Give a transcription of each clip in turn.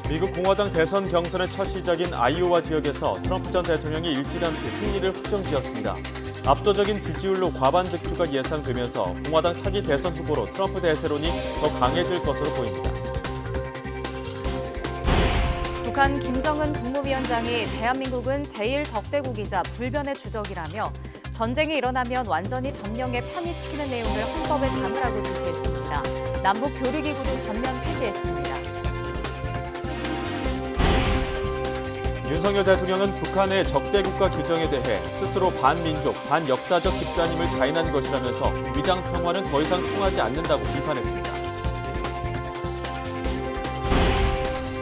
미국 공화당 대선 경선의 첫 시작인 아이오와 지역에서 트럼프 전 대통령이 일찌감치 승리를 확정지었습니다. 압도적인 지지율로 과반 득표가 예상되면서 공화당 차기 대선 후보로 트럼프 대세론이 더 강해질 것으로 보입니다. 북한 김정은 국무위원장이 대한민국은 제1적대국이자 불변의 주적이라며 전쟁이 일어나면 완전히 점령에 편입시키는 내용을 헌법에 담으라고 지시했습니다. 남북 교류기구도 전면 폐지했습니다. 윤석열 대통령은 북한의 적대국가 규정에 대해 스스로 반민족, 반역사적 집단임을 자인한 것이라면서 위장 평화는 더 이상 통하지 않는다고 비판했습니다.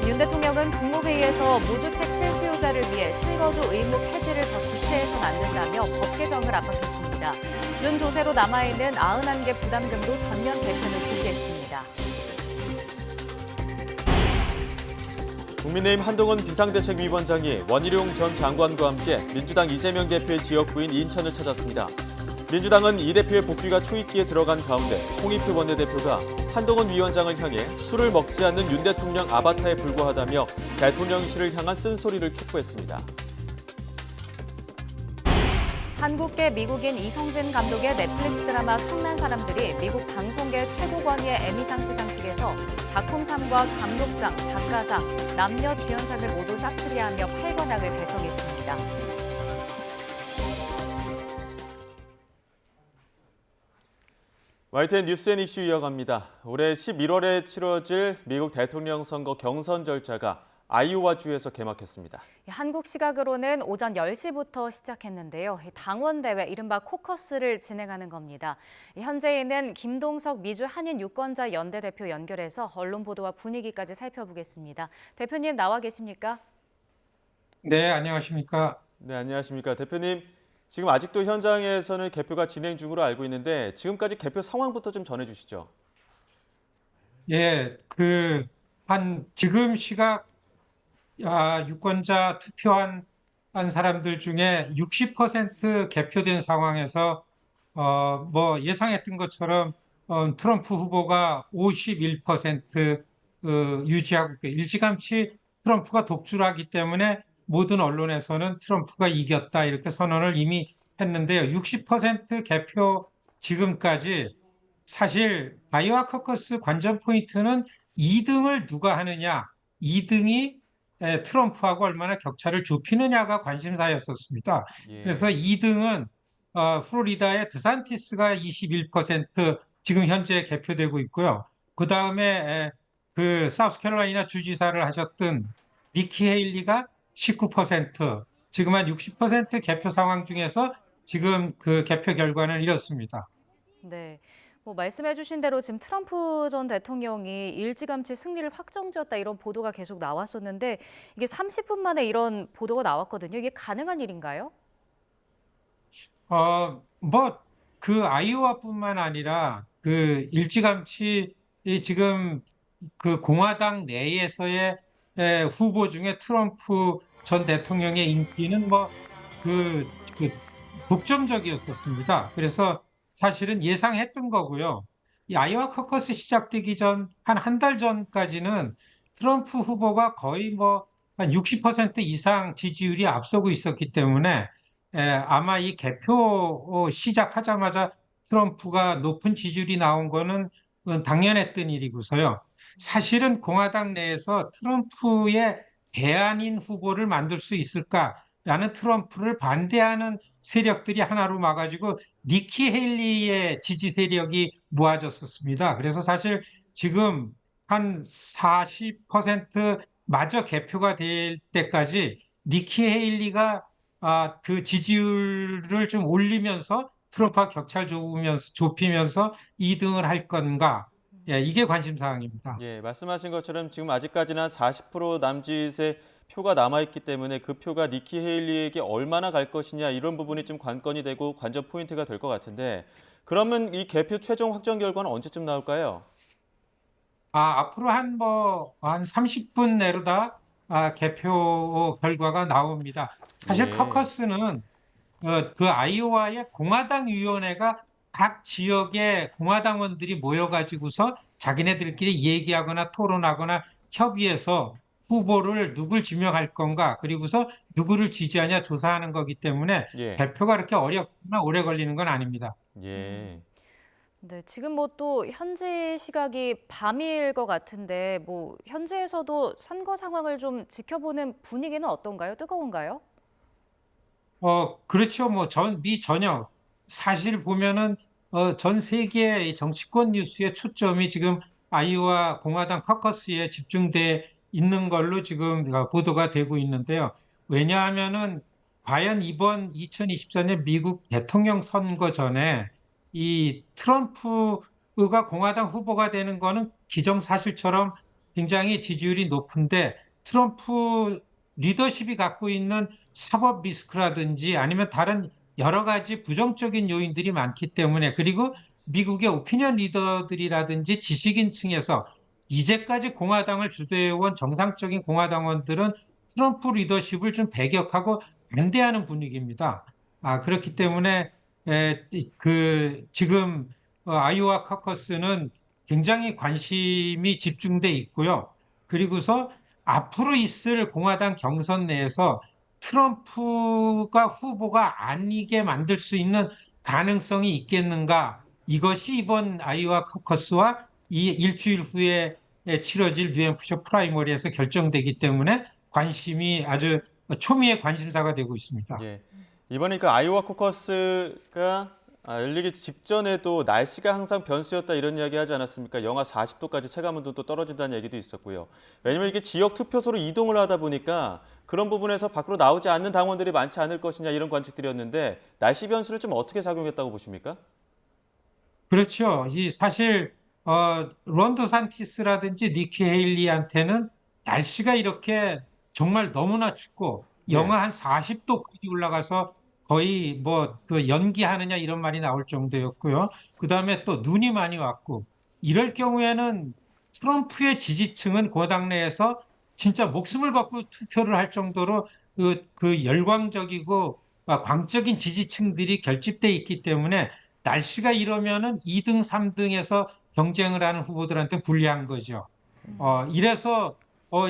윤 대통령은 국무회의에서 무주택 실수요자를 위해 실거주 의무 폐지를 더 지체해서는 안 된다며 법 개정을 압박했습니다. 준조세로 남아있는 91개 부담금도 전면 개편을 지시했습니다. 국민의힘 한동훈 비상대책위원장이 원희룡 전 장관과 함께 민주당 이재명 대표의 지역구인 인천을 찾았습니다. 민주당은 이 대표의 복귀가 초입기에 들어간 가운데 홍익표 원내대표가 한동훈 위원장을 향해 술을 먹지 않는 윤 대통령 아바타에 불과하다며 대통령실을 향한 쓴소리를 촉구했습니다. 한국계 미국인 이성진 감독의 넷플릭스 드라마 성난 사람들이 미국 방송계 최고권위의 에미상 시상식에서 작품상과 감독상, 작가상, 남녀 주연상을 모두 싹쓸이하며 8관왕을 달성했습니다. YTN 뉴스앤 이슈 이어갑니다. 올해 11월에 치러질 미국 대통령 선거 경선 절차가 아이오와주에서 개막했습니다. 한국 시각으로는 오전 10시부터 시작했는데요. 당원대회, 이른바 코커스를 진행하는 겁니다. 현재에는 김동석 미주 한인 유권자 연대 대표 연결해서 언론 보도와 분위기까지 살펴보겠습니다. 대표님 나와 계십니까? 네, 안녕하십니까? 네, 안녕하십니까. 대표님, 지금 아직도 현장에서는 개표가 진행 중으로 알고 있는데 지금까지 개표 상황부터 좀 전해주시죠. 예, 지금 시각 유권자 투표한 사람들 중에 60% 개표된 상황에서 뭐 예상했던 것처럼 트럼프 후보가 51% 유지하고 있고 일찌감치 트럼프가 독주를 하기 때문에 모든 언론에서는 트럼프가 이겼다 이렇게 선언을 이미 했는데요. 60% 개표 지금까지 사실 아이오와 커커스 관전 포인트는 2등을 누가 하느냐, 2등이 트럼프하고 얼마나 격차를 좁히느냐가 관심사였었습니다. 예. 그래서 2등은 플로리다의 드산티스가 21% 지금 현재 개표되고 있고요. 그 다음에 사우스캐롤라이나 주지사를 하셨던 니키 헤일리가 19%, 지금 한 60% 개표 상황 중에서 지금 그 개표 결과는 이렇습니다. 네. 말씀해 주신 대로 지금 트럼프 전 대통령이 일찌감치 승리를 확정지었다 이런 보도가 계속 나왔었는데 이게 30분 만에 이런 보도가 나왔거든요. 이게 가능한 일인가요? 아이오와뿐만 아니라 일찌감치 지금 공화당 내에서의 후보 중에 트럼프 전 대통령의 인기는 독점적이었었습니다. 그래서 사실은 예상했던 거고요. 이 아이오와 커커스 시작되기 전, 한 달 전까지는 트럼프 후보가 거의 한 60% 이상 지지율이 앞서고 있었기 때문에 아마 이 개표 시작하자마자 트럼프가 높은 지지율이 나온 거는 당연했던 일이고서요. 사실은 공화당 내에서 트럼프의 대안인 후보를 만들 수 있을까라는 트럼프를 반대하는 세력들이 하나로 막아지고 니키 헤일리의 지지 세력이 모아졌었습니다. 그래서 사실 지금 한 40% 마저 개표가 될 때까지 니키 헤일리가 그 지지율을 좀 올리면서 트럼프와 격차를 좁히면서 2등을 할 건가? 예, 이게 관심사항입니다. 예, 말씀하신 것처럼 지금 아직까지는 40% 남짓의 표가 남아있기 때문에 그 표가 니키 헤일리에게 얼마나 갈 것이냐 이런 부분이 좀 관건이 되고 관전 포인트가 될 것 같은데 그러면 이 개표 최종 확정 결과는 언제쯤 나올까요? 앞으로 한 30분 내로다 개표 결과가 나옵니다. 사실 예. 커커스는 아이오와의 공화당 위원회가 각 지역의 공화당원들이 모여가지고서 자기네들끼리 얘기하거나 토론하거나 협의해서 후보를 누굴 지명할 건가, 그리고서 누구를 지지하냐 조사하는 거기 때문에 예. 개표가 그렇게 어렵거나 오래 걸리는 건 아닙니다. 예. 네, 지금 뭐 또 현지 시각이 밤일 것 같은데 뭐 현지에서도 선거 상황을 좀 지켜보는 분위기는 어떤가요? 뜨거운가요? 그렇죠. 뭐 미 전역 사실 보면은 전 세계의 정치권 뉴스의 초점이 지금 아이오와 공화당 커커스에 집중돼 있는 걸로 지금 보도가 되고 있는데요. 왜냐하면은 과연 이번 2024년 미국 대통령 선거 전에 이 트럼프가 공화당 후보가 되는 거는 기정사실처럼 굉장히 지지율이 높은데 트럼프 리더십이 갖고 있는 사법 리스크라든지 아니면 다른 여러 가지 부정적인 요인들이 많기 때문에 그리고 미국의 오피니언 리더들이라든지 지식인 층에서 이제까지 공화당을 주도해온 정상적인 공화당원들은 트럼프 리더십을 좀 배격하고 반대하는 분위기입니다. 그렇기 때문에 지금 아이오와 커커스는 굉장히 관심이 집중돼 있고요. 그리고서 앞으로 있을 공화당 경선 내에서 트럼프가 후보가 아니게 만들 수 있는 가능성이 있겠는가? 이것이 이번 아이오와 커커스와 이 일주일 후에 치러질 뉴햄프셔 프라이머리에서 결정되기 때문에 관심이 아주 초미의 관심사가 되고 있습니다. 예. 이번에 그 아이오와 코커스가 열리기 직전에도 날씨가 항상 변수였다 이런 이야기 하지 않았습니까? 영하 40도까지 체감온도 떨어진다는 얘기도 있었고요. 왜냐면 이게 지역 투표소로 이동을 하다 보니까 그런 부분에서 밖으로 나오지 않는 당원들이 많지 않을 것이냐 이런 관측들이었는데 날씨 변수를 좀 어떻게 작용했다고 보십니까? 그렇죠. 이 사실 론 드산티스라든지 니키 헤일리한테는 날씨가 이렇게 정말 너무나 춥고 예. 영하 한 40도까지 올라가서 거의 뭐 그 연기하느냐 이런 말이 나올 정도였고요. 그다음에 또 눈이 많이 왔고 이럴 경우에는 트럼프의 지지층은 고당 내에서 진짜 목숨을 걸고 투표를 할 정도로 그 열광적이고 광적인 지지층들이 결집돼 있기 때문에 날씨가 이러면은 2등, 3등에서 경쟁을 하는 후보들한테 불리한 거죠. 이래서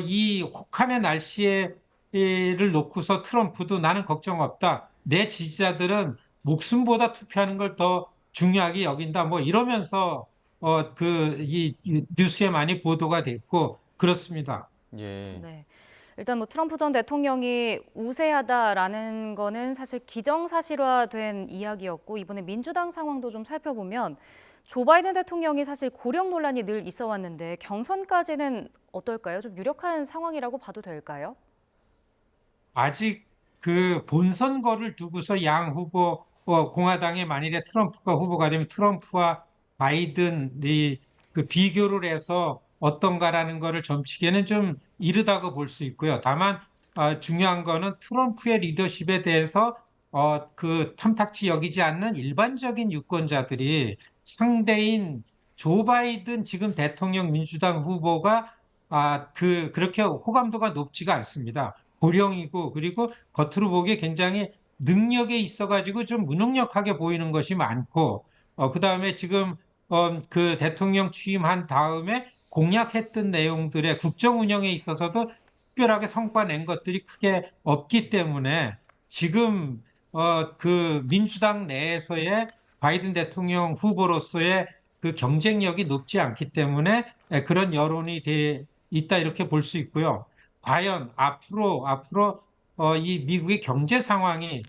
이 혹한의 날씨를 놓고서 트럼프도 나는 걱정 없다. 내 지지자들은 목숨보다 투표하는 걸 더 중요하게 여긴다. 뭐 이러면서 이 뉴스에 많이 보도가 됐고 그렇습니다. 예. 네. 일단 뭐 트럼프 전 대통령이 우세하다라는 거는 사실 기정사실화된 이야기였고 이번에 민주당 상황도 좀 살펴보면 조 바이든 대통령이 사실 고령 논란이 늘 있어 왔는데 경선까지는 어떨까요? 좀 유력한 상황이라고 봐도 될까요? 아직 그 본선거를 두고서 양 후보, 공화당의 만일에 트럼프가 후보가 되면 트럼프와 바이든이 그 비교를 해서 어떤가라는 거를 점치기에는 좀 이르다고 볼 수 있고요. 다만 중요한 거는 트럼프의 리더십에 대해서 그 탐탁치 여기지 않는 일반적인 유권자들이 상대인 조 바이든 지금 대통령 민주당 후보가 그렇게 호감도가 높지가 않습니다. 고령이고 그리고 겉으로 보기에 굉장히 능력에 있어가지고 좀 무능력하게 보이는 것이 많고 그다음에 지금 그 대통령 취임한 다음에 공약했던 내용들의 국정 운영에 있어서도 특별하게 성과 낸 것들이 크게 없기 때문에 지금 그 민주당 내에서의 바이든 대통령 후보로서의 그 경쟁력이 높지 않기 때문에 그런 여론이 있다 이렇게 볼 수 있고요. 과연 앞으로 이 미국의 경제 상황이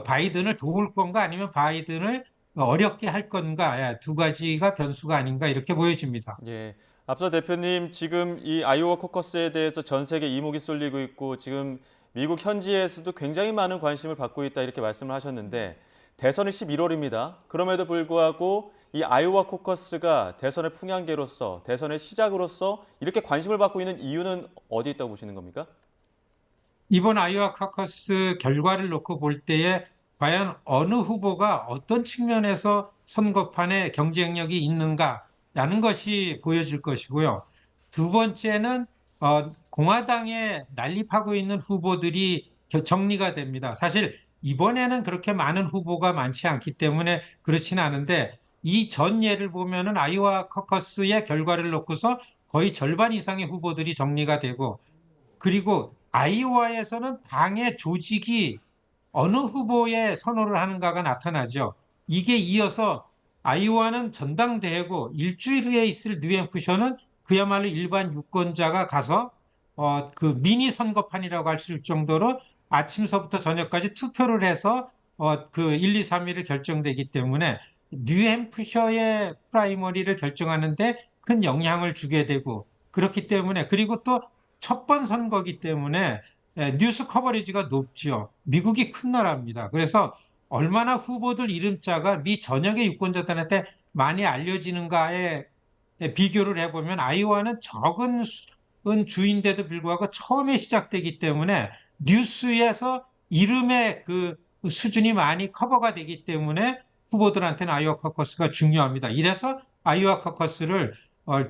바이든을 도울 건가 아니면 바이든을 어렵게 할 건가 두 가지가 변수가 아닌가 이렇게 보여집니다. 예. 앞서 대표님 지금 이 아이오와 코커스에 대해서 전 세계 이목이 쏠리고 있고 지금 미국 현지에서도 굉장히 많은 관심을 받고 있다 이렇게 말씀을 하셨는데 대선이 11월입니다. 그럼에도 불구하고 이 아이오와 코커스가 대선의 풍향계로서 대선의 시작으로서 이렇게 관심을 받고 있는 이유는 어디 있다고 보시는 겁니까? 이번 아이오와 카커스 결과를 놓고 볼 때에 과연 어느 후보가 어떤 측면에서 선거판에 경쟁력이 있는가라는 것이 보여질 것이고요. 두 번째는 공화당에 난립하고 있는 후보들이 정리가 됩니다. 사실 이번에는 그렇게 많은 후보가 많지 않기 때문에 그렇지는 않은데 이 전 예를 보면은 아이오와 커커스의 결과를 놓고서 거의 절반 이상의 후보들이 정리가 되고 그리고 아이오와에서는 당의 조직이 어느 후보에 선호를 하는가가 나타나죠. 이게 이어서 아이오와는 전당대회고 일주일 후에 있을 뉴햄프셔는 그야말로 일반 유권자가 가서 그 미니 선거판이라고 할 수 있을 정도로 아침서부터 저녁까지 투표를 해서 그 1, 2, 3일을 결정되기 때문에 뉴햄프셔의 프라이머리를 결정하는데 큰 영향을 주게 되고 그렇기 때문에 그리고 또 첫 번 선거기 때문에 뉴스 커버리지가 높죠. 미국이 큰 나라입니다. 그래서 얼마나 후보들 이름자가 미 전역의 유권자들한테 많이 알려지는가에 비교를 해보면 아이오와는 적은 주인데도 불구하고 처음에 시작되기 때문에 뉴스에서 이름의 그 수준이 많이 커버가 되기 때문에 후보들한테는 아이오와 커커스가 중요합니다. 이래서 아이오와 커커스를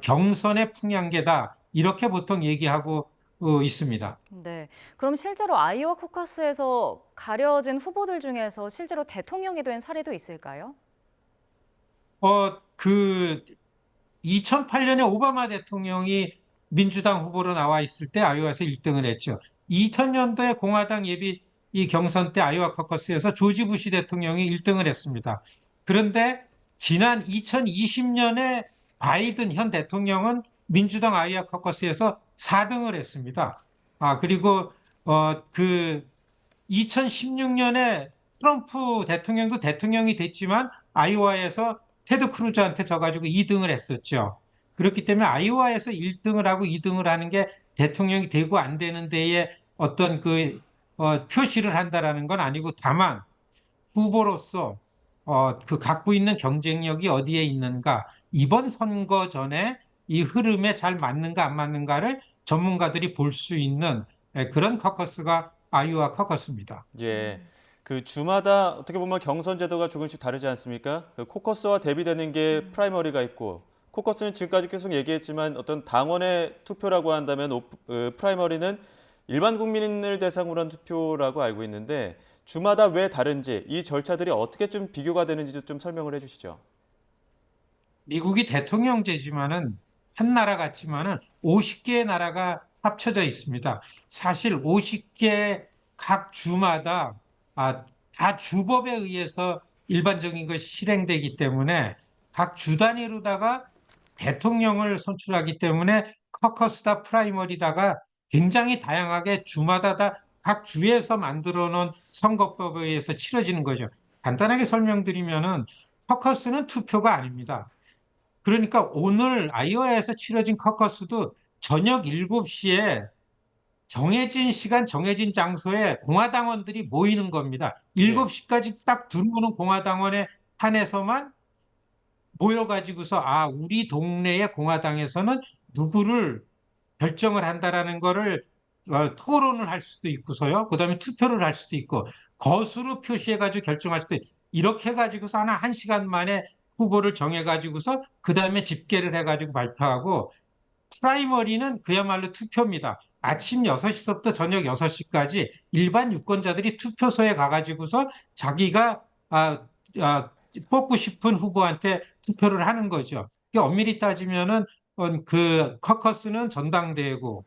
경선의 풍향계다 이렇게 보통 얘기하고 있습니다. 네. 그럼 실제로 아이오와 코커스에서 가려진 후보들 중에서 실제로 대통령이 된 사례도 있을까요? 그 2008년에 오바마 대통령이 민주당 후보로 나와 있을 때 아이오와에서 1등을 했죠. 2000년도에 공화당 예비 이 경선 때 아이오와 커커스에서 조지 부시 대통령이 1등을 했습니다. 그런데 지난 2020년에 바이든 현 대통령은 민주당 아이오와 커커스에서 4등을 했습니다. 그리고 그 2016년에 트럼프 대통령도 대통령이 됐지만 아이오와에서 테드 크루즈한테 져가지고 2등을 했었죠. 그렇기 때문에 아이오와에서 1등을 하고 2등을 하는 게 대통령이 되고 안 되는 데에 어떤 표시를 한다라는 건 아니고 다만 후보로서 그 갖고 있는 경쟁력이 어디에 있는가 이번 선거 전에 이 흐름에 잘 맞는가 안 맞는가를 전문가들이 볼 수 있는 그런 커커스가 아이오와 커커스입니다. 예. 그 주마다 어떻게 보면 경선 제도가 조금씩 다르지 않습니까? 그 코커스와 대비되는 게 프라이머리가 있고 코커스는 지금까지 계속 얘기했지만 어떤 당원의 투표라고 한다면 프라이머리는 일반 국민을 대상으로 한 투표라고 알고 있는데 주마다 왜 다른지 이 절차들이 어떻게 좀 비교가 되는지 좀 설명을 해주시죠. 미국이 대통령제지만은 한 나라 같지만은 50개의 나라가 합쳐져 있습니다. 사실 50개 각 주마다 다 주법에 의해서 일반적인 것이 실행되기 때문에 각 주 단위로다가 대통령을 선출하기 때문에 커커스다 프라이머리다가 굉장히 다양하게 주마다 다 각 주에서 만들어 놓은 선거법에 의해서 치러지는 거죠. 간단하게 설명드리면은 커커스는 투표가 아닙니다. 그러니까 오늘 아이오와에서 치러진 커커스도 저녁 7시에 정해진 시간, 정해진 장소에 공화당원들이 모이는 겁니다. 예. 7시까지 딱 들어오는 공화당원에 한해서만 모여가지고서 우리 동네의 공화당에서는 누구를 결정을 한다라는 거를 토론을 할 수도 있고서요. 그다음에 투표를 할 수도 있고 거수로 표시해가지고 결정할 수도 있고 이렇게 해가지고서 하나 1시간 만에 후보를 정해가지고서 그다음에 집계를 해가지고 발표하고 프라이머리는 그야말로 투표입니다. 아침 6시부터 저녁 6시까지 일반 유권자들이 투표소에 가가지고서 자기가 뽑고 싶은 후보한테 투표를 하는 거죠. 엄밀히 따지면은 그 커커스는 전당대회고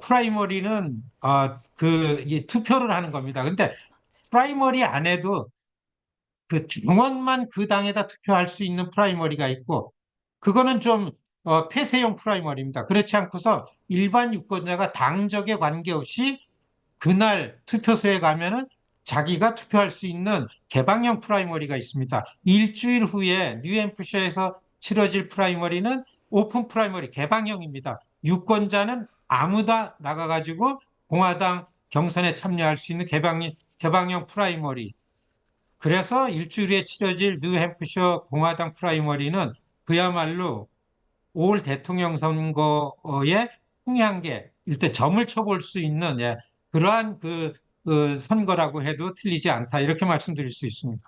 프라이머리는 이 투표를 하는 겁니다. 근데 프라이머리 안에도 그 당원만 그 당에다 투표할 수 있는 프라이머리가 있고 그거는 좀 폐쇄형 프라이머리입니다. 그렇지 않고서 일반 유권자가 당적에 관계없이 그날 투표소에 가면은 자기가 투표할 수 있는 개방형 프라이머리가 있습니다. 일주일 후에 뉴햄프셔에서 치러질 프라이머리는 오픈 프라이머리 개방형입니다. 유권자는 아무나 나가가지고 공화당 경선에 참여할 수 있는 개방형 프라이머리. 그래서 일주일에 치러질 뉴햄프셔 공화당 프라이머리는 그야말로 올 대통령 선거의 풍향계 일단 점을 쳐볼 수 있는 그러한 그 선거라고 해도 틀리지 않다 이렇게 말씀드릴 수 있습니다.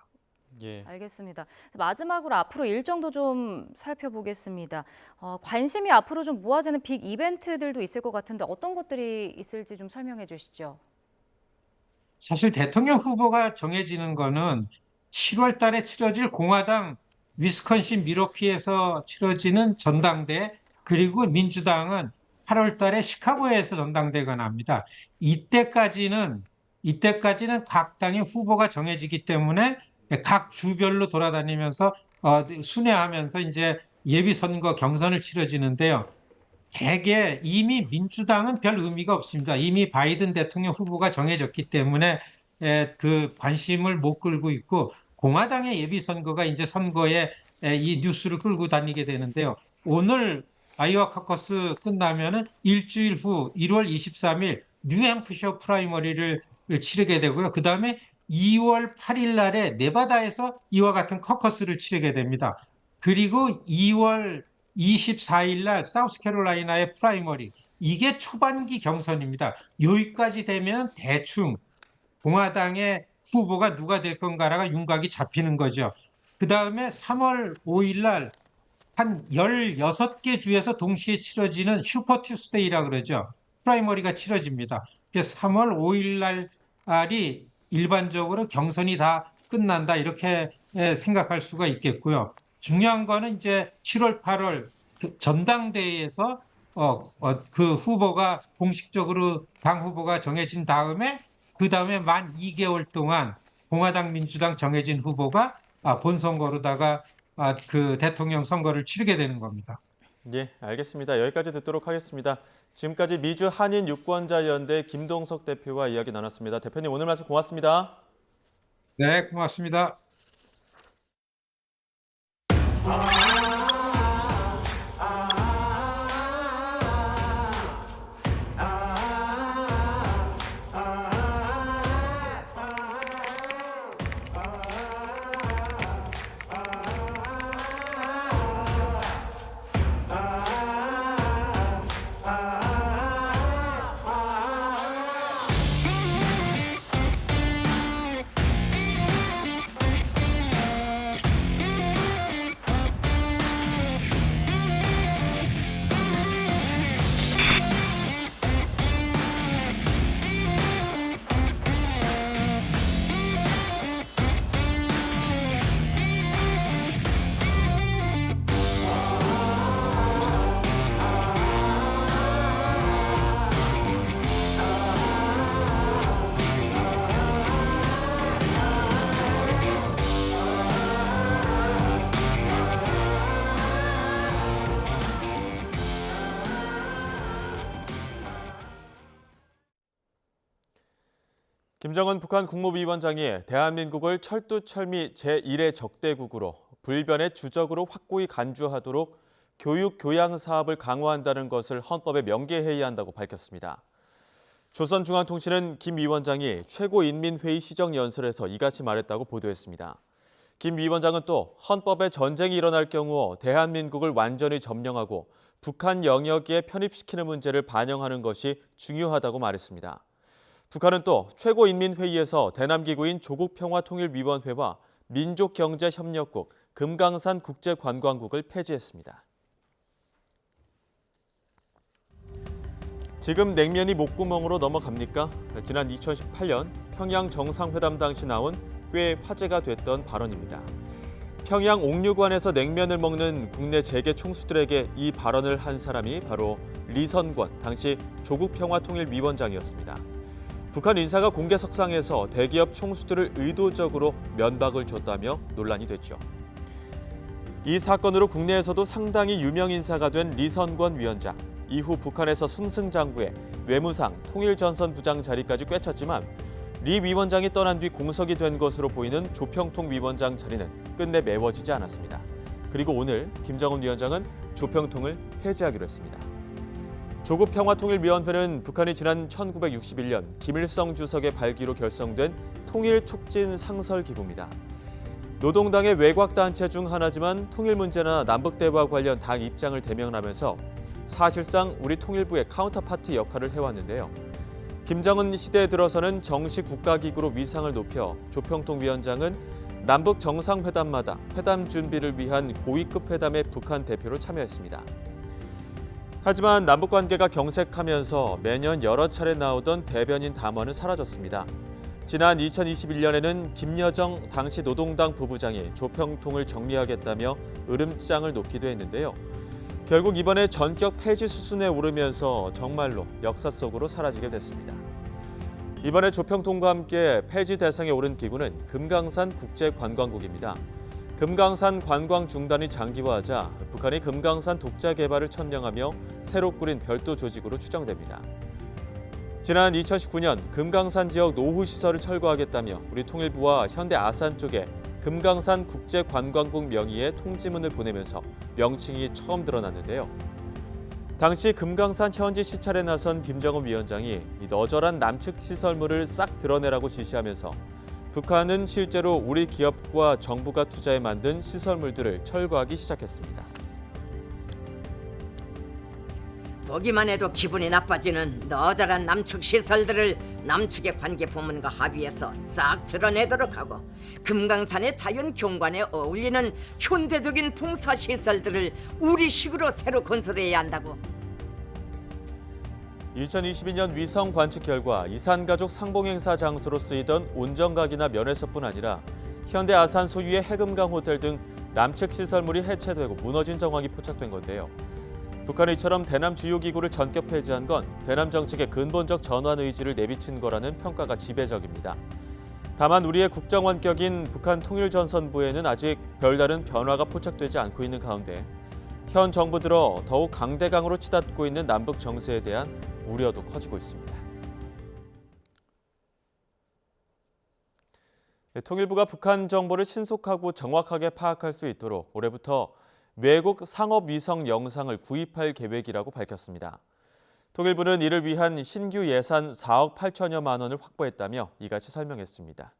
예. 알겠습니다. 마지막으로 앞으로 일정도 좀 살펴보겠습니다. 관심이 앞으로 좀 모아지는 빅 이벤트들도 있을 것 같은데 어떤 것들이 있을지 좀 설명해 주시죠. 사실 대통령 후보가 정해지는 거는 7월 달에 치러질 공화당 위스콘신 미러키에서 치러지는 전당대 그리고 민주당은 8월 달에 시카고에서 전당대회가 납니다. 이때까지는 각 당의 후보가 정해지기 때문에 각 주별로 돌아다니면서 순회하면서 이제 예비 선거 경선을 치러지는데요. 대개 이미 민주당은 별 의미가 없습니다. 이미 바이든 대통령 후보가 정해졌기 때문에 그 관심을 못 끌고 있고 공화당의 예비 선거가 이제 선거에 이 뉴스를 끌고 다니게 되는데요. 오늘 아이오와 카커스 끝나면은 일주일 후 1월 23일 뉴햄프셔 프라이머리를 치르게 되고요. 그다음에 2월 8일 날에 네바다에서 이와 같은 커커스를 치르게 됩니다. 그리고 2월 24일 날 사우스캐롤라이나의 프라이머리, 이게 초반기 경선입니다. 여기까지 되면 대충 공화당의 후보가 누가 될 건가라가 윤곽이 잡히는 거죠. 그 다음에 3월 5일 날 한 16개 주에서 동시에 치러지는 슈퍼 투스데이라 그러죠. 프라이머리가 치러집니다. 그래서 3월 5일 날이 일반적으로 경선이 다 끝난다, 이렇게 생각할 수가 있겠고요. 중요한 거는 이제 7월, 8월 전당대회에서 그 후보가 공식적으로 당 후보가 정해진 다음에 그 다음에 만 2개월 동안 공화당, 민주당 정해진 후보가 본선거로다가 그 대통령 선거를 치르게 되는 겁니다. 예, 알겠습니다. 여기까지 듣도록 하겠습니다. 지금까지 미주 한인 유권자 연대 김동석 대표와 이야기 나눴습니다. 대표님, 오늘 말씀 고맙습니다. 네, 고맙습니다. 김정은 북한 국무위원장이 대한민국을 철두철미 제1의 적대국으로 불변의 주적으로 확고히 간주하도록 교육, 교양 사업을 강화한다는 것을 헌법에 명기해야 한다고 밝혔습니다. 조선중앙통신은 김 위원장이 최고인민회의 시정연설에서 이같이 말했다고 보도했습니다. 김 위원장은 또 헌법에 전쟁이 일어날 경우 대한민국을 완전히 점령하고 북한 영역에 편입시키는 문제를 반영하는 것이 중요하다고 말했습니다. 북한은 또 최고인민회의에서 대남기구인 조국평화통일위원회와 민족경제협력국, 금강산 국제관광국을 폐지했습니다. 지금 냉면이 목구멍으로 넘어갑니까? 지난 2018년 평양 정상회담 당시 나온 꽤 화제가 됐던 발언입니다. 평양 옥류관에서 냉면을 먹는 국내 재계 총수들에게 이 발언을 한 사람이 바로 리선권, 당시 조국평화통일위원장이었습니다. 북한 인사가 공개석상에서 대기업 총수들을 의도적으로 면박을 줬다며 논란이 됐죠. 이 사건으로 국내에서도 상당히 유명 인사가 된 리선권 위원장. 이후 북한에서 승승장구해 외무상, 통일전선부장 자리까지 꿰찼지만 리 위원장이 떠난 뒤 공석이 된 것으로 보이는 조평통 위원장 자리는 끝내 메워지지 않았습니다. 그리고 오늘 김정은 위원장은 조평통을 폐지하기로 했습니다. 조국평화통일위원회는 북한이 지난 1961년 김일성 주석의 발기로 결성된 통일촉진상설기구입니다. 노동당의 외곽단체 중 하나지만 통일 문제나 남북대화 관련 당 입장을 대명하면서 사실상 우리 통일부의 카운터파트 역할을 해왔는데요. 김정은 시대에 들어서는 정식 국가기구로 위상을 높여 조평통 위원장은 남북 정상회담마다 회담 준비를 위한 고위급 회담에 북한 대표로 참여했습니다. 하지만 남북관계가 경색하면서 매년 여러 차례 나오던 대변인 담화는 사라졌습니다. 지난 2021년에는 김여정 당시 노동당 부부장이 조평통을 정리하겠다며 으름장을 놓기도 했는데요. 결국 이번에 전격 폐지 수순에 오르면서 정말로 역사 속으로 사라지게 됐습니다. 이번에 조평통과 함께 폐지 대상에 오른 기구는 금강산 국제관광국입니다. 금강산 관광 중단이 장기화하자 북한이 금강산 독자 개발을 천명하며 새로 꾸린 별도 조직으로 추정됩니다. 지난 2019년 금강산 지역 노후 시설을 철거하겠다며 우리 통일부와 현대 아산 쪽에 금강산 국제관광국 명의의 통지문을 보내면서 명칭이 처음 드러났는데요. 당시 금강산 현지 시찰에 나선 김정은 위원장이 이 너절한 남측 시설물을 싹 드러내라고 지시하면서 북한은 실제로 우리 기업과 정부가 투자해 만든 시설물들을 철거하기 시작했습니다. 보기만 해도 기분이 나빠지는 너절한 남측 시설들을 남측의 관계 부문과 합의해서 싹 드러내도록 하고 금강산의 자연 경관에 어울리는 현대적인 봉사 시설들을 우리식으로 새로 건설해야 한다고. 2022년 위성 관측 결과 이산가족 상봉행사 장소로 쓰이던 온정각이나 면회소뿐 아니라 현대 아산 소유의 해금강 호텔 등 남측 시설물이 해체되고 무너진 정황이 포착된 건데요. 북한이 이처럼 대남 주요 기구를 전격 폐지한 건 대남 정책의 근본적 전환 의지를 내비친 거라는 평가가 지배적입니다. 다만 우리의 국정 원격인 북한 통일전선부에는 아직 별다른 변화가 포착되지 않고 있는 가운데 현 정부 들어 더욱 강대강으로 치닫고 있는 남북 정세에 대한 우려도 커지고 있습니다. 통일부가 북한 정보를 신속하고 정확하게 파악할 수 있도록 올해부터 외국 상업 위성 영상을 구입할 계획이라고 밝혔습니다. 통일부는 이를 위한 신규 예산 4억 8천여만 원을 확보했다며 이같이 설명했습니다.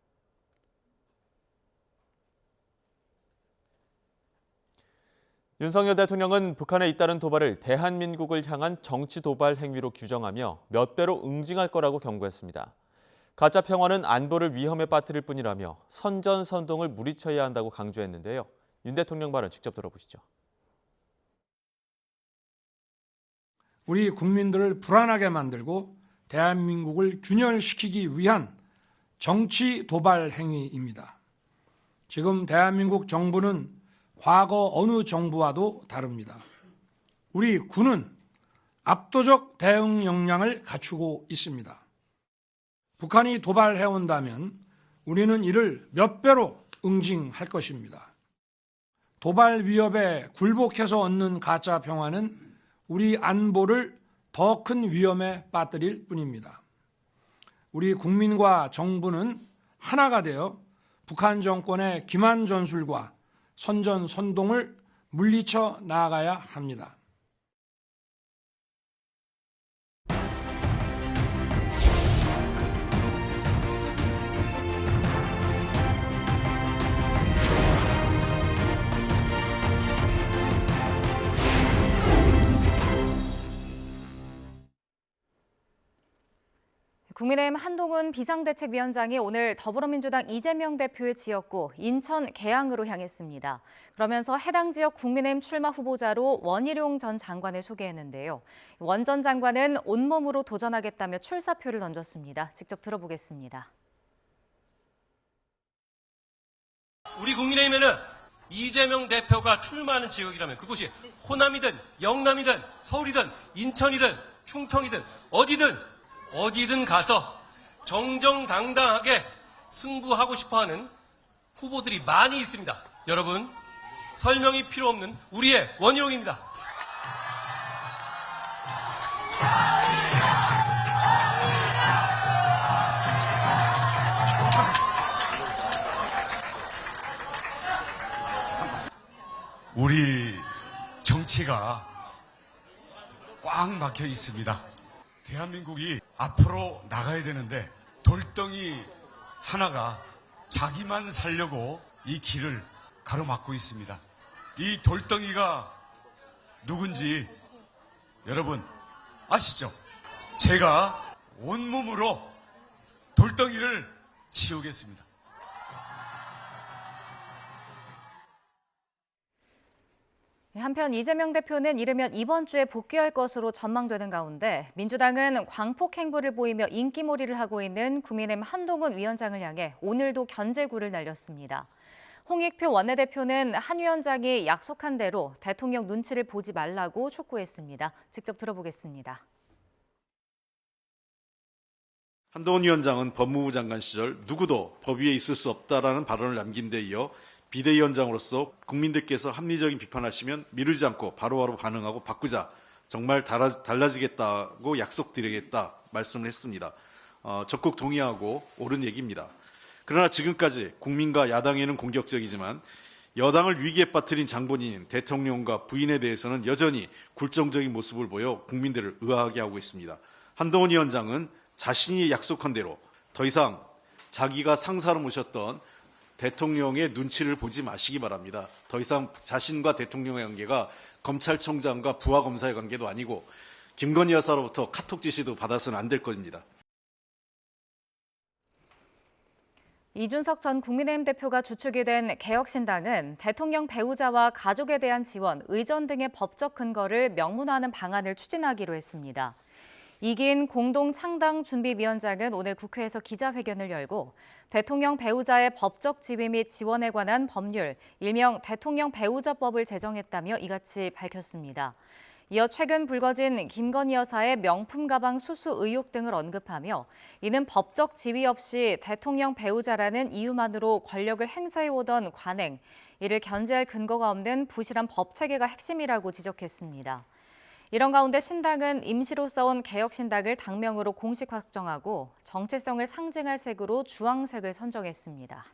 윤석열 대통령은 북한에 잇따른 도발을 대한민국을 향한 정치 도발 행위로 규정하며 몇 배로 응징할 거라고 경고했습니다. 가짜 평화는 안보를 위험에 빠뜨릴 뿐이라며 선전선동을 물리쳐야 한다고 강조했는데요. 윤 대통령 발언 직접 들어보시죠. 우리 국민들을 불안하게 만들고 대한민국을 균열시키기 위한 정치 도발 행위입니다. 지금 대한민국 정부는 과거 어느 정부와도 다릅니다. 우리 군은 압도적 대응 역량을 갖추고 있습니다. 북한이 도발해온다면 우리는 이를 몇 배로 응징할 것입니다. 도발 위협에 굴복해서 얻는 가짜 평화는 우리 안보를 더 큰 위험에 빠뜨릴 뿐입니다. 우리 국민과 정부는 하나가 되어 북한 정권의 기만 전술과 선전선동을 물리쳐 나아가야 합니다. 국민의힘 한동훈 비상대책위원장이 오늘 더불어민주당 이재명 대표의 지역구 인천 계양으로 향했습니다. 그러면서 해당 지역 국민의힘 출마 후보자로 원희룡 전 장관을 소개했는데요. 원 전 장관은 온몸으로 도전하겠다며 출사표를 던졌습니다. 직접 들어보겠습니다. 우리 국민의힘에는 이재명 대표가 출마하는 지역이라면 그곳이 호남이든 영남이든 서울이든 인천이든 충청이든 어디든 가서 정정당당하게 승부하고 싶어하는 후보들이 많이 있습니다. 여러분, 설명이 필요 없는 우리의 원희룡입니다. 우리 정치가 꽉 막혀 있습니다. 대한민국이 앞으로 나가야 되는데 돌덩이 하나가 자기만 살려고 이 길을 가로막고 있습니다. 이 돌덩이가 누군지 여러분 아시죠? 제가 온몸으로 돌덩이를 치우겠습니다. 한편 이재명 대표는 이르면 이번 주에 복귀할 것으로 전망되는 가운데 민주당은 광폭 행보를 보이며 인기몰이를 하고 있는 국민의힘 한동훈 위원장을 향해 오늘도 견제구를 날렸습니다. 홍익표 원내대표는 한 위원장이 약속한 대로 대통령 눈치를 보지 말라고 촉구했습니다. 직접 들어보겠습니다. 한동훈 위원장은 법무부 장관 시절 누구도 법 위에 있을 수 없다라는 발언을 남긴 데 이어 비대위원장으로서 국민들께서 합리적인 비판하시면 미루지 않고 바로바로 반응하고 바꾸자, 정말 달라지겠다고 약속드리겠다 말씀을 했습니다. 적극 동의하고 옳은 얘기입니다. 그러나 지금까지 국민과 야당에는 공격적이지만 여당을 위기에 빠뜨린 장본인인 대통령과 부인에 대해서는 여전히 굴종적인 모습을 보여 국민들을 의아하게 하고 있습니다. 한동훈 위원장은 자신이 약속한 대로 더 이상 자기가 상사로 모셨던 대통령의 눈치를 보지 마시기 바랍니다. 더 이상 자신과 대통령의 관계가 검찰총장과 부하검사의 관계도 아니고 김건희 여사로부터 카톡 지시도 받아서는 안 될 겁니다. 이준석 전 국민의힘 대표가 주축이 된 개혁신당은 대통령 배우자와 가족에 대한 지원, 의전 등의 법적 근거를 명문화하는 방안을 추진하기로 했습니다. 이기인 공동창당준비위원장은 오늘 국회에서 기자회견을 열고 대통령 배우자의 법적 지위 및 지원에 관한 법률, 일명 대통령 배우자법을 제정했다며 이같이 밝혔습니다. 이어 최근 불거진 김건희 여사의 명품 가방 수수 의혹 등을 언급하며 이는 법적 지위 없이 대통령 배우자라는 이유만으로 권력을 행사해오던 관행, 이를 견제할 근거가 없는 부실한 법 체계가 핵심이라고 지적했습니다. 이런 가운데 신당은 임시로 써온 개혁신당을 당명으로 공식 확정하고 정체성을 상징할 색으로 주황색을 선정했습니다.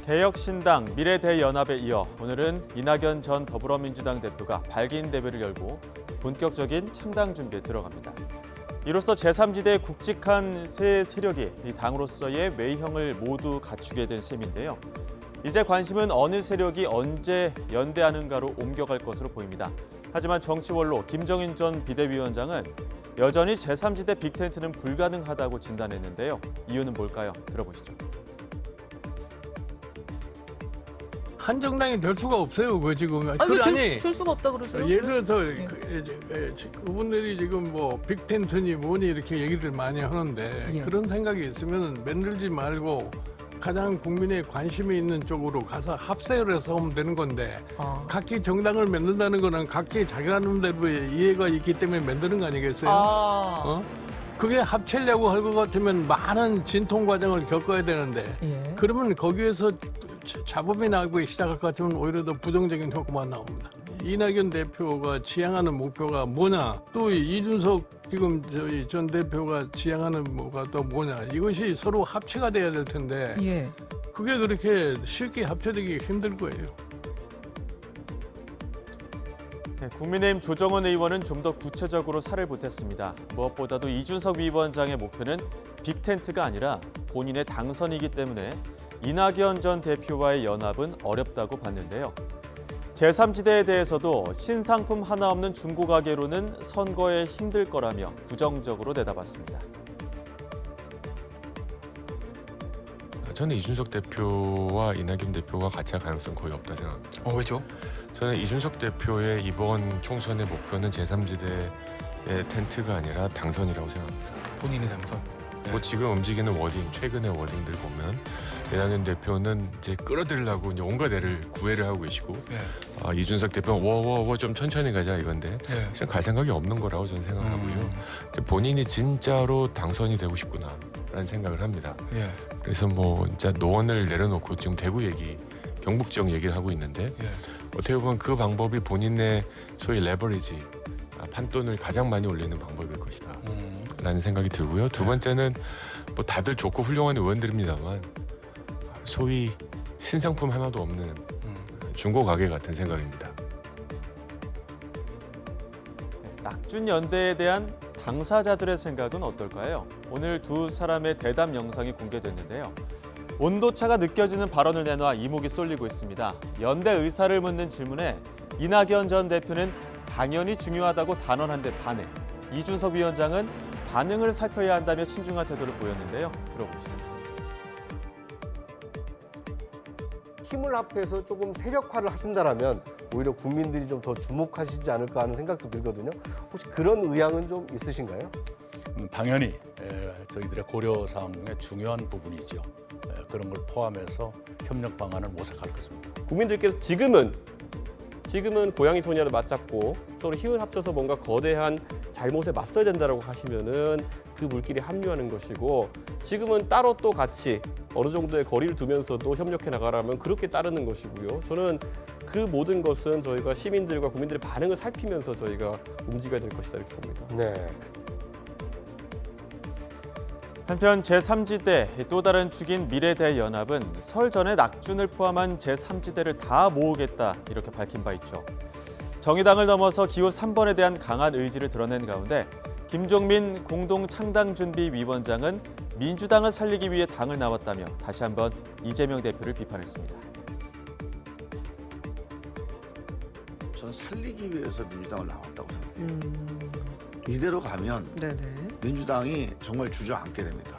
개혁신당 미래대연합에 이어 오늘은 이낙연 전 더불어민주당 대표가 발기인 대회를 열고 본격적인 창당 준비에 들어갑니다. 이로써 제3지대에 굵직한 새 세력이 이 당으로서의 외형을 모두 갖추게 된 셈인데요. 이제 관심은 어느 세력이 언제 연대하는가로 옮겨갈 것으로 보입니다. 하지만 정치원로 김정인 전 비대위원장은 여전히 제3지대 빅텐트는 불가능하다고 진단했는데요. 이유는 뭘까요? 들어보시죠. 한정당이 될 수가 없어요. 그 지금 될 수가 없다 그러세요? 예를 들어서 네. 그분들이 지금 뭐 빅텐트니 뭐니 이렇게 얘기를 많이 하는데 예. 그런 생각이 있으면 만들지 말고 가장 국민의 관심이 있는 쪽으로 가서 합세를 해서 하면 되는 건데 각기 정당을 만든다는 거는 각기 자기가 하는 대로의 이해가 있기 때문에 만드는 거 아니겠어요? 그게 합치려고 할 것 같으면 많은 진통 과정을 겪어야 되는데 예. 그러면 거기에서 잡음이 나기 시작할 것 같으면 오히려 더 부정적인 효과만 나옵니다. 이낙연 대표가 지향하는 목표가 뭐냐, 또 이준석 지금 저희 전 대표가 지향하는 뭐가 또 뭐냐, 이것이 서로 합체가 돼야 될 텐데 예. 그게 그렇게 쉽게 합체되기 힘들 거예요. 네, 국민의힘 조정원 의원은 좀 더 구체적으로 살을 보탰습니다. 무엇보다도 이준석 위원장의 목표는 빅텐트가 아니라 본인의 당선이기 때문에 이낙연 전 대표와의 연합은 어렵다고 봤는데요. 제3지대에 대해서도 신상품 하나 없는 중고가게로는 선거에 힘들 거라며 부정적으로 내다봤습니다. 저는 이준석 대표와 이낙연 대표가 같이 할 가능성은 거의 없다 생각합니다. 왜죠? 저는 이준석 대표의 이번 총선의 목표는 제3지대의 텐트가 아니라 당선이라고 생각합니다. 본인의 당선. 뭐 지금 움직이는 워딩, 최근의 워딩들 보면 이낙연 대표는 이제 끌어들이려고 이제 온갖 애를 구애를 하고 계시고 이준석 대표는 워워워 좀 천천히 가자 이건데 사실 갈 생각이 없는 거라고 저는 생각하고요. 본인이 진짜로 당선이 되고 싶구나라는 생각을 합니다. 그래서 뭐 진짜 노원을 내려놓고 지금 대구 얘기, 경북 지역 얘기를 하고 있는데 어떻게 보면 그 방법이 본인의 소위 레버리지, 판돈을 가장 많이 올리는 방법일 것이다 라는 생각이 들고요. 두 번째는 뭐 다들 좋고 훌륭한 의원들입니다만 소위 신상품 하나도 없는 중고 가게 같은 생각입니다. 낙준 연대에 대한 당사자들의 생각은 어떨까요? 오늘 두 사람의 대담 영상이 공개됐는데요. 온도차가 느껴지는 발언을 내놔 이목이 쏠리고 있습니다. 연대 의사를 묻는 질문에 이낙연 전 대표는 당연히 중요하다고 단언한 데 반해 이준석 위원장은 반응을 살펴야 한다며 신중한 태도를 보였는데요. 들어보시죠. 힘을 합해서 조금 세력화를 하신다라면 오히려 국민들이 좀 더 주목하시지 않을까 하는 생각도 들거든요. 혹시 그런 의향은 좀 있으신가요? 당연히 저희들의 고려 사항 중에 중요한 부분이죠. 그런 걸 포함해서 협력 방안을 모색할 것입니다. 국민들께서 지금은 고양이 소녀를 맞잡고 서로 힘을 합쳐서 뭔가 거대한 잘못에 맞서야 된다고 하시면은 그 물길에 합류하는 것이고, 지금은 따로 또 같이 어느 정도의 거리를 두면서도 협력해 나가라면 그렇게 따르는 것이고요. 저는 그 모든 것은 저희가 시민들과 국민들의 반응을 살피면서 저희가 움직여야 될 것이다 이렇게 봅니다. 네. 한편 제3지대 또 다른 축인 미래대연합은 설 전에 낙준을 포함한 제3지대를 다 모으겠다 이렇게 밝힌 바 있죠. 정의당을 넘어서 기호 3번에 대한 강한 의지를 드러낸 가운데 김종민 공동창당준비위원장은 민주당을 살리기 위해 당을 나왔다며 다시 한번 이재명 대표를 비판했습니다. 저는 살리기 위해서 민주당을 나왔다고 생각해요. 이대로 가면 민주당이 정말 주저앉게 됩니다.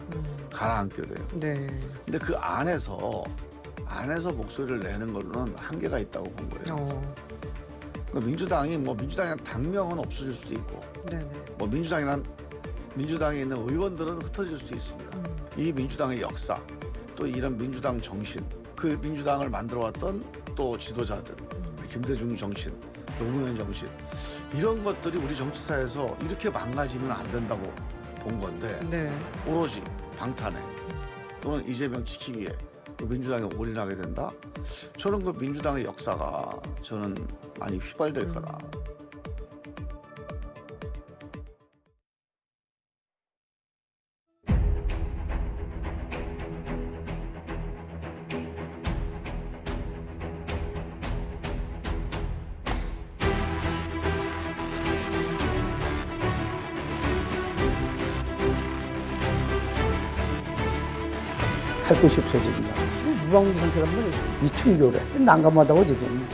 가라앉게 돼요. 근데 그 안에서 목소리를 내는 걸로는 한계가 있다고 본 거예요. 그러니까 민주당의 당명은 없어질 수도 있고, 뭐 민주당에 있는 의원들은 흩어질 수도 있습니다. 이 민주당의 역사, 또 이런 민주당 정신, 그 민주당을 만들어왔던 또 지도자들, 김대중 정신, 노무현 정신, 이런 것들이 우리 정치사에서 이렇게 망가지면 안 된다고 본 건데 오로지 방탄에 또는 이재명 지키기에 민주당이 올인하게 된다? 저는 그 민주당의 역사가 저는 많이 휘발될 거다. 할 것이 없어집니다. 지금 무방비 상태란 말이죠. 이 충격에 난감하다고 지금.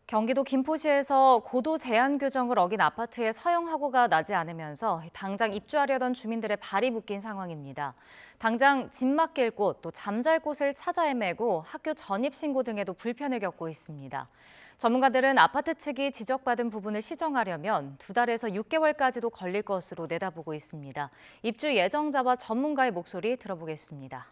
경기도 김포시에서 고도 제한 규정을 어긴 아파트에 서영하고가 나지 않으면서 당장 입주하려던 주민들의 발이 묶인 상황입니다. 당장 집 맡길 곳, 또 잠잘 곳을 찾아 헤매고 학교 전입신고 등에도 불편을 겪고 있습니다. 전문가들은 아파트 측이 지적받은 부분을 시정하려면 2달에서 6개월까지도 걸릴 것으로 내다보고 있습니다. 입주 예정자와 전문가의 목소리 들어보겠습니다.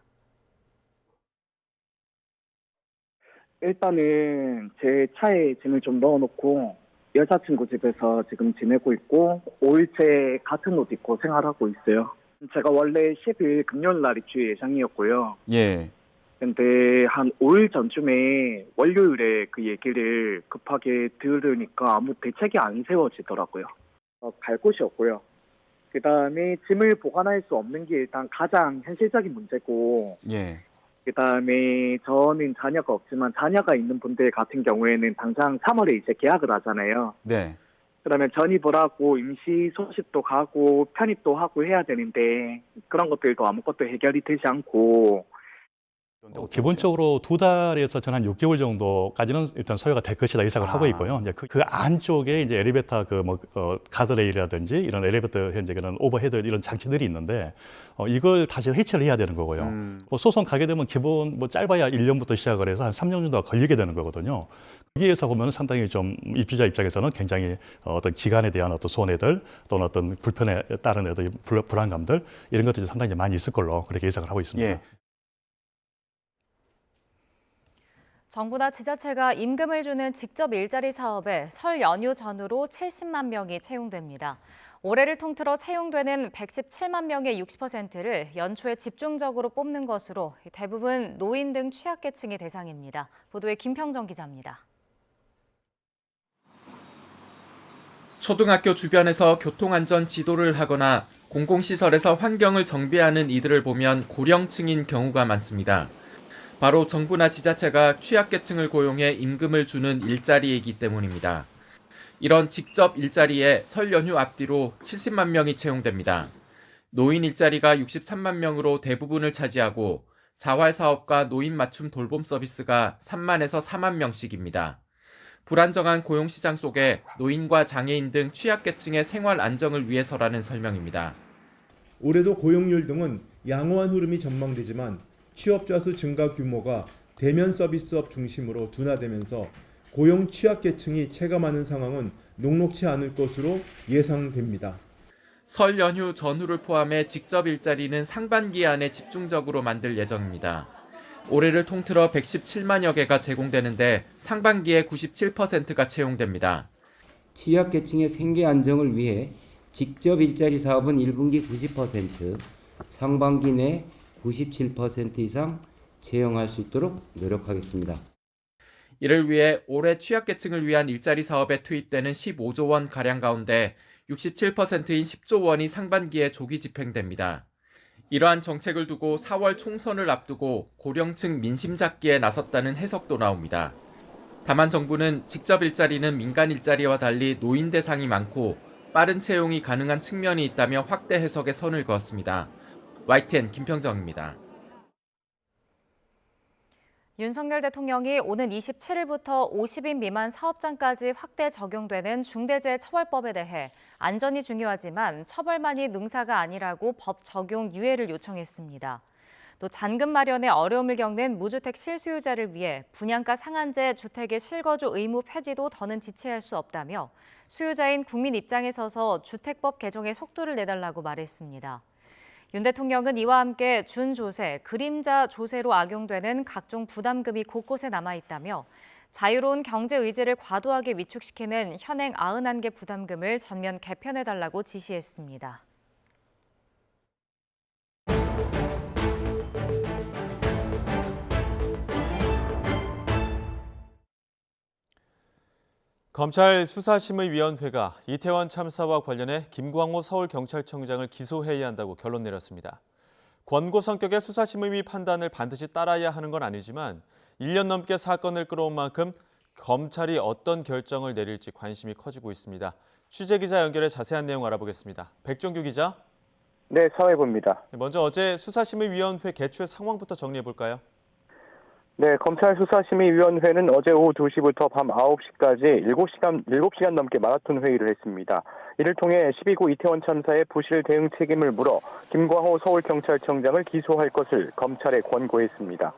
일단은 제 차에 짐을 좀 넣어놓고 여자친구 집에서 지금 지내고 있고 5일째 같은 옷 입고 생활하고 있어요. 제가 원래 10일 금요일 날 입주 예정이었고요. 예. 근데 한 5일 전쯤에 월요일에 그 얘기를 급하게 들으니까 아무 대책이 안 세워지더라고요. 갈 곳이 없고요. 그 다음에 짐을 보관할 수 없는 게 일단 가장 현실적인 문제고, 예. 그 다음에 저는 자녀가 없지만 자녀가 있는 분들 같은 경우에는 당장 3월에 이제 계약을 하잖아요. 네. 그러면 전입을 하고 임시 소집도 가고 편입도 하고 해야 되는데 그런 것들도 아무것도 해결이 되지 않고, 기본적으로 2달에서 전 한 6개월 정도까지는 일단 소요가 될 것이다 예상을 하고 있고요. 이제 그 안쪽에 이제 엘리베이터 가드레일이라든지 이런 엘리베이터 현재 그런 오버헤드 이런 장치들이 있는데 이걸 다시 해체를 해야 되는 거고요. 뭐 소송 가게 되면 기본 짧아야 1년부터 시작을 해서 한 3년 정도가 걸리게 되는 거거든요. 여기에서 보면 상당히 좀 입주자 입장에서는 굉장히 어떤 기간에 대한 어떤 손해들 또는 어떤 불편에 따른 어떤 불안감들 이런 것들이 상당히 많이 있을 걸로 그렇게 예상을 하고 있습니다. 예. 정부나 지자체가 임금을 주는 직접 일자리 사업에 설 연휴 전후로 70만 명이 채용됩니다. 올해를 통틀어 채용되는 117만 명의 60%를 연초에 집중적으로 뽑는 것으로 대부분 노인 등 취약계층이 대상입니다. 보도에 김평정 기자입니다. 초등학교 주변에서 교통안전 지도를 하거나 공공시설에서 환경을 정비하는 이들을 보면 고령층인 경우가 많습니다. 바로 정부나 지자체가 취약계층을 고용해 임금을 주는 일자리이기 때문입니다. 이런 직접 일자리에 설 연휴 앞뒤로 70만 명이 채용됩니다. 노인 일자리가 63만 명으로 대부분을 차지하고 자활사업과 노인 맞춤 돌봄 서비스가 3만에서 4만 명씩입니다. 불안정한 고용시장 속에 노인과 장애인 등 취약계층의 생활 안정을 위해서라는 설명입니다. 올해도 고용률 등은 양호한 흐름이 전망되지만 취업자 수 증가 규모가 대면 서비스업 중심으로 둔화되면서 고용 취약계층이 체감하는 상황은 녹록치 않을 것으로 예상됩니다. 설 연휴 전후를 포함해 직접 일자리는 상반기 안에 집중적으로 만들 예정입니다. 올해를 통틀어 117만여 개가 제공되는데 상반기에 97%가 채용됩니다. 취약계층의 생계 안정을 위해 직접 일자리 사업은 1분기 90%, 상반기 내 97% 이상 채용할 수 있도록 노력하겠습니다. 이를 위해 올해 취약계층을 위한 일자리 사업에 투입되는 15조 원 가량 가운데 67%인 10조 원이 상반기에 조기 집행됩니다. 이러한 정책을 두고 4월 총선을 앞두고 고령층 민심 잡기에 나섰다는 해석도 나옵니다. 다만 정부는 직접 일자리는 민간 일자리와 달리 노인 대상이 많고 빠른 채용이 가능한 측면이 있다며 확대 해석에 선을 그었습니다. YTN 김평정입니다. 윤석열 대통령이 오는 27일부터 50인 미만 사업장까지 확대 적용되는 중대재해처벌법에 대해 안전이 중요하지만 처벌만이 능사가 아니라고 법 적용 유예를 요청했습니다. 또 잔금 마련에 어려움을 겪는 무주택 실수요자를 위해 분양가 상한제 주택의 실거주 의무 폐지도 더는 지체할 수 없다며 수요자인 국민 입장에 서서 주택법 개정에 속도를 내달라고 말했습니다. 윤 대통령은 이와 함께 준조세, 그림자 조세로 악용되는 각종 부담금이 곳곳에 남아있다며 자유로운 경제 의지를 과도하게 위축시키는 현행 91개 부담금을 전면 개편해달라고 지시했습니다. 검찰 수사심의위원회가 이태원 참사와 관련해 김광호 서울경찰청장을 기소해야 한다고 결론 내렸습니다. 권고 성격의 수사심의위 판단을 반드시 따라야 하는 건 아니지만 1년 넘게 사건을 끌어온 만큼 검찰이 어떤 결정을 내릴지 관심이 커지고 있습니다. 취재기자 연결해 자세한 내용 알아보겠습니다. 백종규 기자. 네, 사회부입니다. 먼저 어제 수사심의위원회 개최 상황부터 정리해볼까요? 네, 검찰 수사심의위원회는 어제 오후 2시부터 밤 9시까지 7시간 넘게 마라톤 회의를 했습니다. 이를 통해 12구 이태원 참사의 부실 대응 책임을 물어 김광호 서울경찰청장을 기소할 것을 검찰에 권고했습니다.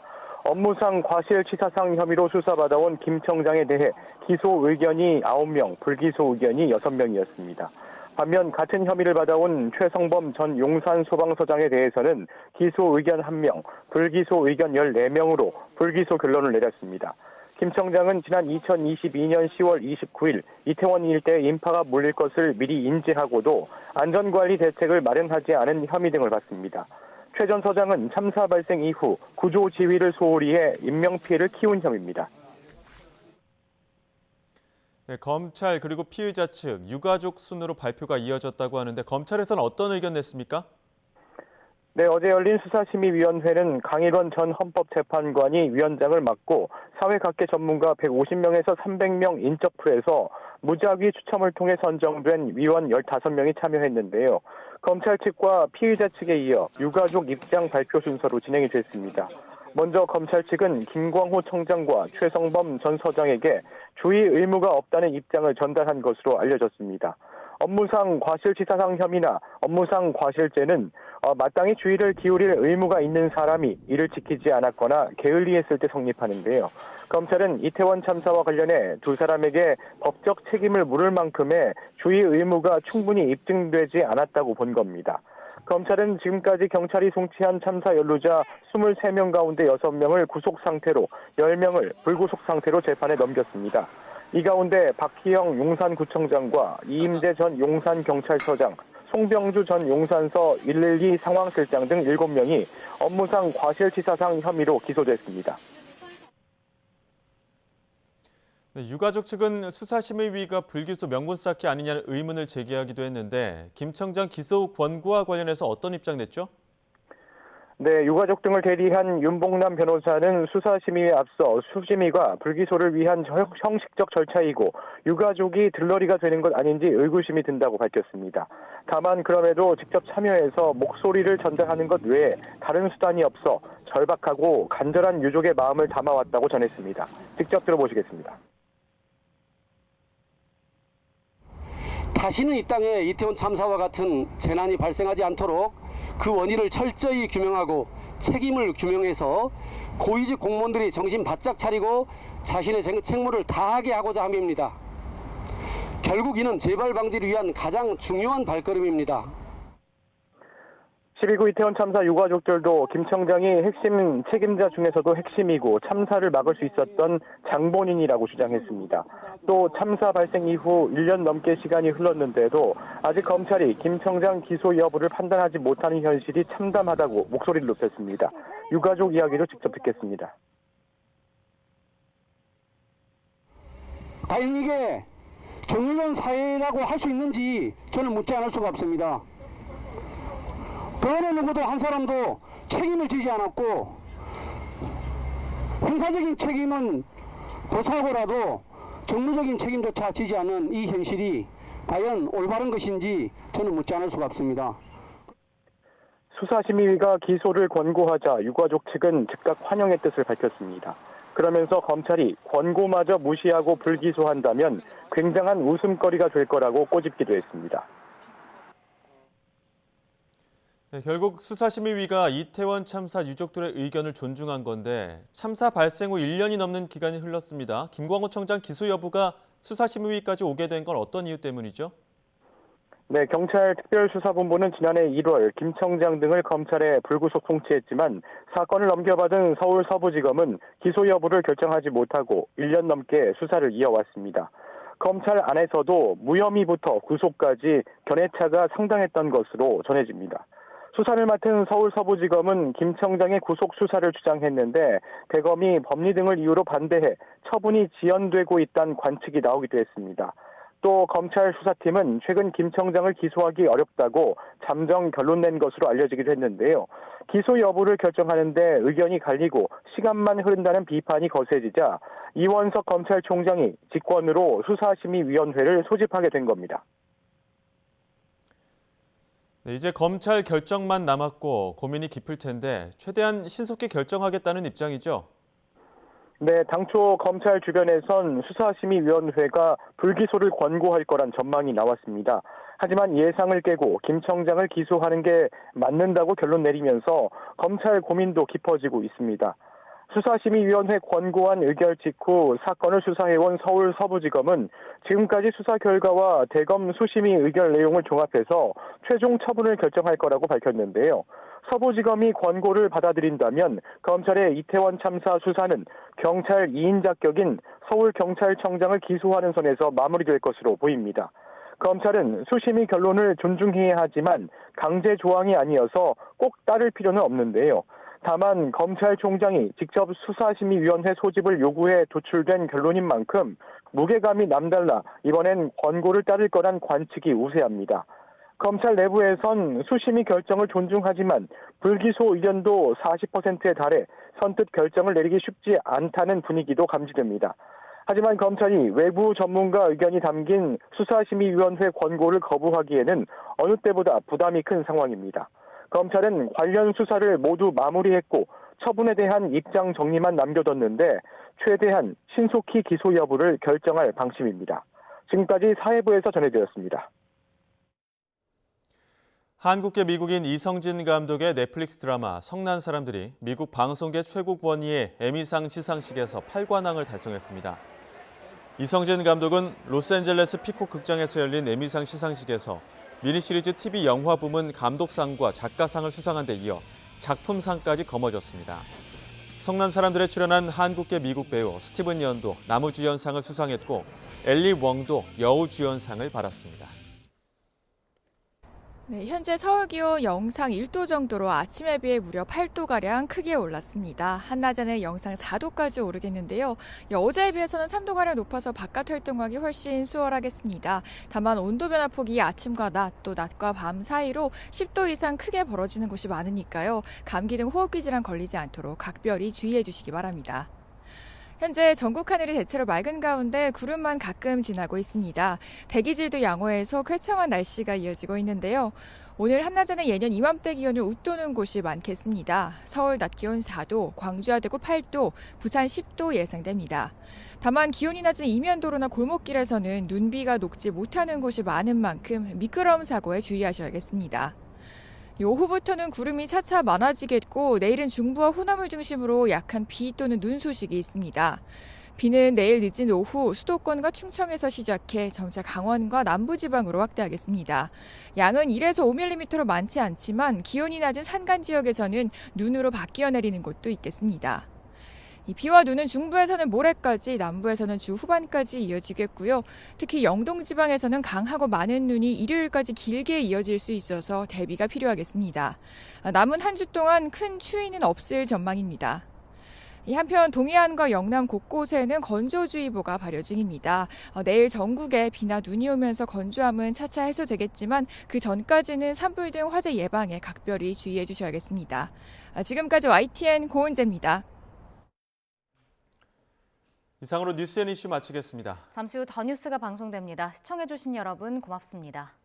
업무상 과실치사상 혐의로 수사받아온 김 청장에 대해 기소 의견이 9명, 불기소 의견이 6명이었습니다. 반면 같은 혐의를 받아온 최성범 전 용산소방서장에 대해서는 기소 의견 1명, 불기소 의견 14명으로 불기소 결론을 내렸습니다. 김 청장은 지난 2022년 10월 29일 이태원 일대에 인파가 몰릴 것을 미리 인지하고도 안전관리 대책을 마련하지 않은 혐의 등을 받습니다. 최 전 서장은 참사 발생 이후 구조 지휘를 소홀히 해 인명피해를 키운 혐의입니다. 네, 검찰 그리고 피의자 측 유가족 순으로 발표가 이어졌다고 하는데 검찰에서는 어떤 의견 냈습니까? 네, 어제 열린 수사심의위원회는 강일원 전 헌법재판관이 위원장을 맡고 사회각계 전문가 150명에서 300명 인적풀에서 무작위 추첨을 통해 선정된 위원 15명이 참여했는데요. 검찰 측과 피의자 측에 이어 유가족 입장 발표 순서로 진행이 됐습니다. 먼저 검찰 측은 김광호 청장과 최성범 전 서장에게 주의 의무가 없다는 입장을 전달한 것으로 알려졌습니다. 업무상 과실치사상 혐의나 업무상 과실죄는 마땅히 주의를 기울일 의무가 있는 사람이 이를 지키지 않았거나 게을리했을 때 성립하는데요. 검찰은 이태원 참사와 관련해 두 사람에게 법적 책임을 물을 만큼의 주의 의무가 충분히 입증되지 않았다고 본 겁니다. 검찰은 지금까지 경찰이 송치한 참사 연루자 23명 가운데 6명을 구속 상태로 10명을 불구속 상태로 재판에 넘겼습니다. 이 가운데 박희영 용산구청장과 이임재 전 용산경찰서장, 송병주 전 용산서 112 상황실장 등 7명이 업무상 과실치사상 혐의로 기소됐습니다. 네, 유가족 측은 수사심의위가 불기소 명분 쌓기 아니냐는 의문을 제기하기도 했는데 김 청장 기소 권고와 관련해서 어떤 입장 냈죠? 네, 유가족 등을 대리한 윤봉남 변호사는 수사심의에 앞서 수심위가 불기소를 위한 형식적 절차이고 유가족이 들러리가 되는 것 아닌지 의구심이 든다고 밝혔습니다. 다만 그럼에도 직접 참여해서 목소리를 전달하는 것 외에 다른 수단이 없어 절박하고 간절한 유족의 마음을 담아왔다고 전했습니다. 직접 들어보시겠습니다. 다시는 이 땅에 이태원 참사와 같은 재난이 발생하지 않도록 그 원인을 철저히 규명하고 책임을 규명해서 고위직 공무원들이 정신 바짝 차리고 자신의 책무를 다하게 하고자 함입니다. 결국 이는 재발 방지를 위한 가장 중요한 발걸음입니다. 12구 이태원 참사 유가족들도 김 청장이 핵심 책임자 중에서도 핵심이고 참사를 막을 수 있었던 장본인이라고 주장했습니다. 또 참사 발생 이후 1년 넘게 시간이 흘렀는데도 아직 검찰이 김 청장 기소 여부를 판단하지 못하는 현실이 참담하다고 목소리를 높였습니다. 유가족 이야기도 직접 듣겠습니다. 과연 이게 정의로운 사회라고 할 수 있는지 저는 묻지 않을 수가 없습니다. 그 어느 누구도 한 사람도 책임을 지지 않았고 형사적인 책임은 고사하고라도 정무적인 책임조차 지지 않는 이 현실이 과연 올바른 것인지 저는 묻지 않을 수가 없습니다. 수사심의위가 기소를 권고하자 유가족 측은 즉각 환영의 뜻을 밝혔습니다. 그러면서 검찰이 권고마저 무시하고 불기소한다면 굉장한 웃음거리가 될 거라고 꼬집기도 했습니다. 네, 결국 수사심의위가 이태원 참사 유족들의 의견을 존중한 건데 참사 발생 후 1년이 넘는 기간이 흘렀습니다. 김광호 청장 기소 여부가 수사심의위까지 오게 된 건 어떤 이유 때문이죠? 네, 경찰 특별수사본부는 지난해 1월 김 청장 등을 검찰에 불구속 송치했지만 사건을 넘겨받은 서울 서부지검은 기소 여부를 결정하지 못하고 1년 넘게 수사를 이어왔습니다. 검찰 안에서도 무혐의부터 구속까지 견해차가 상당했던 것으로 전해집니다. 수사를 맡은 서울 서부지검은 김 청장의 구속 수사를 주장했는데 대검이 법리 등을 이유로 반대해 처분이 지연되고 있다는 관측이 나오기도 했습니다. 또 검찰 수사팀은 최근 김 청장을 기소하기 어렵다고 잠정 결론 낸 것으로 알려지기도 했는데요. 기소 여부를 결정하는데 의견이 갈리고 시간만 흐른다는 비판이 거세지자 이원석 검찰총장이 직권으로 수사심의위원회를 소집하게 된 겁니다. 네, 이제 검찰 결정만 남았고 고민이 깊을 텐데 최대한 신속히 결정하겠다는 입장이죠? 네, 당초 검찰 주변에선 수사심의위원회가 불기소를 권고할 거란 전망이 나왔습니다. 하지만 예상을 깨고 김 청장을 기소하는 게 맞는다고 결론 내리면서 검찰 고민도 깊어지고 있습니다. 수사심의위원회 권고안 의결 직후 사건을 수사해온 서울 서부지검은 지금까지 수사 결과와 대검 수심위 의결 내용을 종합해서 최종 처분을 결정할 거라고 밝혔는데요. 서부지검이 권고를 받아들인다면 검찰의 이태원 참사 수사는 경찰 2인 자격인 서울경찰청장을 기소하는 선에서 마무리될 것으로 보입니다. 검찰은 수심위 결론을 존중해야 하지만 강제 조항이 아니어서 꼭 따를 필요는 없는데요. 다만 검찰총장이 직접 수사심의위원회 소집을 요구해 도출된 결론인 만큼 무게감이 남달라 이번엔 권고를 따를 거란 관측이 우세합니다. 검찰 내부에선 수심위 결정을 존중하지만 불기소 의견도 40%에 달해 선뜻 결정을 내리기 쉽지 않다는 분위기도 감지됩니다. 하지만 검찰이 외부 전문가 의견이 담긴 수사심의위원회 권고를 거부하기에는 어느 때보다 부담이 큰 상황입니다. 검찰은 관련 수사를 모두 마무리했고 처분에 대한 입장 정리만 남겨뒀는데 최대한 신속히 기소 여부를 결정할 방침입니다. 지금까지 사회부에서 전해드렸습니다. 한국계 미국인 이성진 감독의 넷플릭스 드라마 성난 사람들이 미국 방송계 최고 권위의 에미상 시상식에서 8관왕을 달성했습니다. 이성진 감독은 로스앤젤레스 피콕 극장에서 열린 에미상 시상식에서 미니시리즈 TV 영화 부문 감독상과 작가상을 수상한 데 이어 작품상까지 거머쥐었습니다. 성난 사람들에 출연한 한국계 미국 배우 스티븐 연도 나무주연상을 수상했고 엘리 웡도 여우주연상을 받았습니다. 네, 현재 서울 기온 영상 1도 정도로 아침에 비해 무려 8도가량 크게 올랐습니다. 한낮에는 영상 4도까지 오르겠는데요. 어제에 비해서는 3도가량 높아서 바깥 활동하기 훨씬 수월하겠습니다. 다만 온도 변화폭이 아침과 낮, 또 낮과 밤 사이로 10도 이상 크게 벌어지는 곳이 많으니까요. 감기 등 호흡기 질환 걸리지 않도록 각별히 주의해 주시기 바랍니다. 현재 전국 하늘이 대체로 맑은 가운데 구름만 가끔 지나고 있습니다. 대기질도 양호해서 쾌청한 날씨가 이어지고 있는데요. 오늘 한낮에는 예년 이맘때 기온을 웃도는 곳이 많겠습니다. 서울 낮 기온 4도, 광주와 대구 8도, 부산 10도 예상됩니다. 다만 기온이 낮은 이면도로나 골목길에서는 눈비가 녹지 못하는 곳이 많은 만큼 미끄러움 사고에 주의하셔야겠습니다. 오후부터는 구름이 차차 많아지겠고 내일은 중부와 호남을 중심으로 약한 비 또는 눈 소식이 있습니다. 비는 내일 늦은 오후 수도권과 충청에서 시작해 점차 강원과 남부지방으로 확대하겠습니다. 양은 1에서 5mm로 많지 않지만 기온이 낮은 산간 지역에서는 눈으로 바뀌어 내리는 곳도 있겠습니다. 이 비와 눈은 중부에서는 모레까지, 남부에서는 주 후반까지 이어지겠고요. 특히 영동 지방에서는 강하고 많은 눈이 일요일까지 길게 이어질 수 있어서 대비가 필요하겠습니다. 남은 한 주 동안 큰 추위는 없을 전망입니다. 한편 동해안과 영남 곳곳에는 건조주의보가 발효 중입니다. 내일 전국에 비나 눈이 오면서 건조함은 차차 해소되겠지만 그 전까지는 산불 등 화재 예방에 각별히 주의해 주셔야겠습니다. 지금까지 YTN 고은재입니다. 이상으로 뉴스앤이슈 마치겠습니다. 잠시 후 더 뉴스가 방송됩니다. 시청해주신 여러분 고맙습니다.